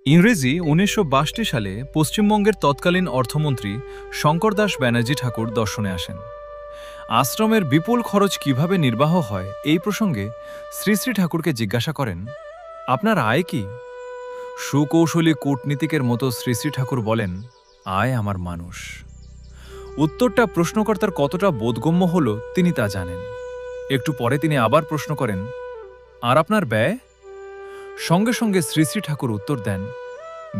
ইংরেজি ১৯৬২ সালে পশ্চিমবঙ্গের তৎকালীন অর্থমন্ত্রী শঙ্কর দাস ব্যানার্জি ঠাকুর দর্শনে আসেন। আশ্রমের বিপুল খরচ কিভাবে নির্বাহ হয় এই প্রসঙ্গে শ্রী শ্রী ঠাকুরকে জিজ্ঞাসা করেন, আপনার আয় কি? সুকৌশলী কূটনীতিকের মতো শ্রী শ্রী ঠাকুর বলেন, আয় আমার মানুষ। উত্তরটা প্রশ্নকর্তার কতটা বোধগম্য হল তিনি তা জানেন। একটু পরে তিনি আবার প্রশ্ন করেন, আর আপনার ব্যয়? সঙ্গে সঙ্গে শ্রী শ্রী ঠাকুর উত্তর দেন,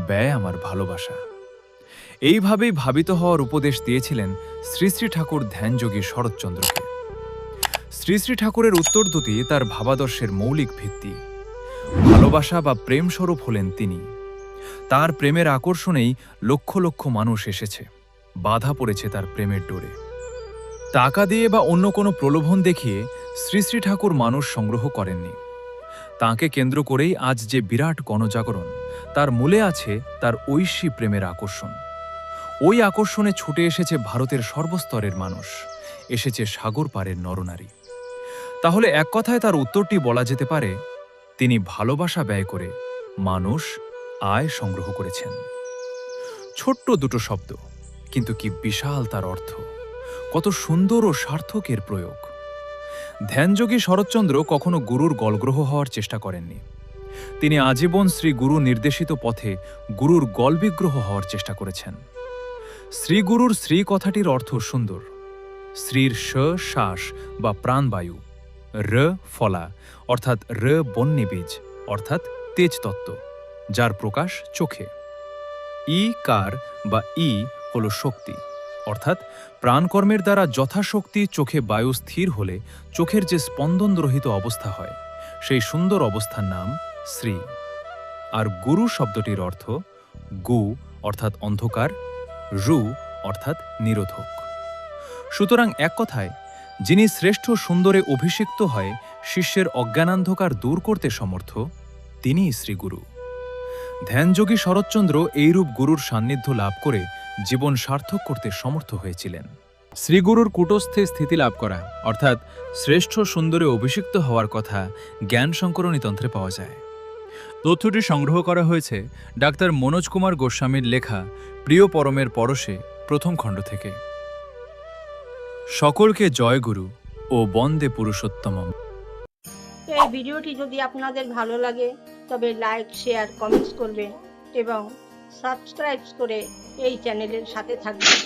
ব্যয় আমার ভালোবাসা। এইভাবেই ভাবিত হওয়ার উপদেশ দিয়েছিলেন শ্রী শ্রী ঠাকুর ধ্যানযোগী শরৎচন্দ্রকে। শ্রী শ্রী ঠাকুরের উত্তরদূতি তার ভাবাদর্শের মৌলিক ভিত্তি। ভালোবাসা বা প্রেম স্বরূপ হলেন তিনি। তার প্রেমের আকর্ষণেই লক্ষ লক্ষ মানুষ এসেছে, বাধা পড়েছে তার প্রেমের ডোরে। টাকা দিয়ে বা অন্য কোনো প্রলোভন দেখিয়ে শ্রী শ্রী ঠাকুর মানুষ সংগ্রহ করেননি। তাঁকে কেন্দ্র করেই আজ যে বিরাট গণজাগরণ, তার মূলে আছে তার ঐশী প্রেমের আকর্ষণ। ওই আকর্ষণে ছুটে এসেছে ভারতের সর্বস্তরের মানুষ, এসেছে সাগর পারের নরনারী। তাহলে এক কথায় তার উত্তরটি বলা যেতে পারে, তিনি ভালোবাসা ব্যয় করে মানুষ আয় সংগ্রহ করেছেন। ছোট্ট দুটো শব্দ, কিন্তু কি বিশাল তার অর্থ, কত সুন্দর ও সার্থকের প্রয়োগ। ধ্যানযোগী শরৎচন্দ্র কখনো গুরুর গলগ্রহ হওয়ার চেষ্টা করেননি। তিনি আজীবন শ্রী গুরু নির্দেশিত পথে গুরুর গলবিগ্রহ হওয়ার চেষ্টা করেছেন। শ্রীগুরুর শ্রী কথাটির অর্থ সুন্দর। শ্রীর শ্বাস বা প্রাণবায়ু, র ফলা অর্থাৎ র বন্যবীজ অর্থাৎ তেজতত্ত্ব, যার প্রকাশ চোখে। ই কার বা ই হল শক্তি, অর্থাৎ প্রাণকর্মের দ্বারা যথাশক্তি চোখে বায়ু স্থির হলে চোখের যে স্পন্দনরহিত অবস্থা হয়, সেই সুন্দর অবস্থার নাম শ্রী। আর গুরু শব্দটির অর্থ গু অর্থাৎ অন্ধকার, রু অর্থাৎ নিরোধক। সুতরাং এক কথায়, যিনি শ্রেষ্ঠ সুন্দরে অভিষিক্ত হয় শিষ্যের অজ্ঞানান্ধকার দূর করতে সমর্থ, তিনিই শ্রীগুরু। ধ্যানযোগী শরৎচন্দ্র এইরূপ গুরুর সান্নিধ্য লাভ করে জীবন সার্থক করতে সমর্থ হয়েছিলেন। শ্রীগুরুর কূটস্থে স্থিতি লাভ করা অর্থাৎ শ্রেষ্ঠ সুন্দরে অভিষিক্ত হওয়ার কথা জ্ঞান সংকরণীতন্ত্রে পাওয়া যায়। তথ্যটি সংগ্রহ করা হয়েছে ডাক্তার মনোজ কুমার গোস্বামীর লেখা প্রিয় পরমের পরশে প্রথম খণ্ড থেকে। সকলকে জয় গুরু ও বন্দে পুরুষোত্তমম। এই ভিডিওটি যদি আপনাদের ভালো লাগে তবে লাইক, শেয়ার, কমেন্টস করবেন এবং সাবস্ক্রাইব করে এই চ্যানেলের সাথে থাকবেন।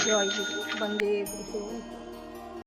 জয় গুরু, বন্দে পুরুষোত্তমম।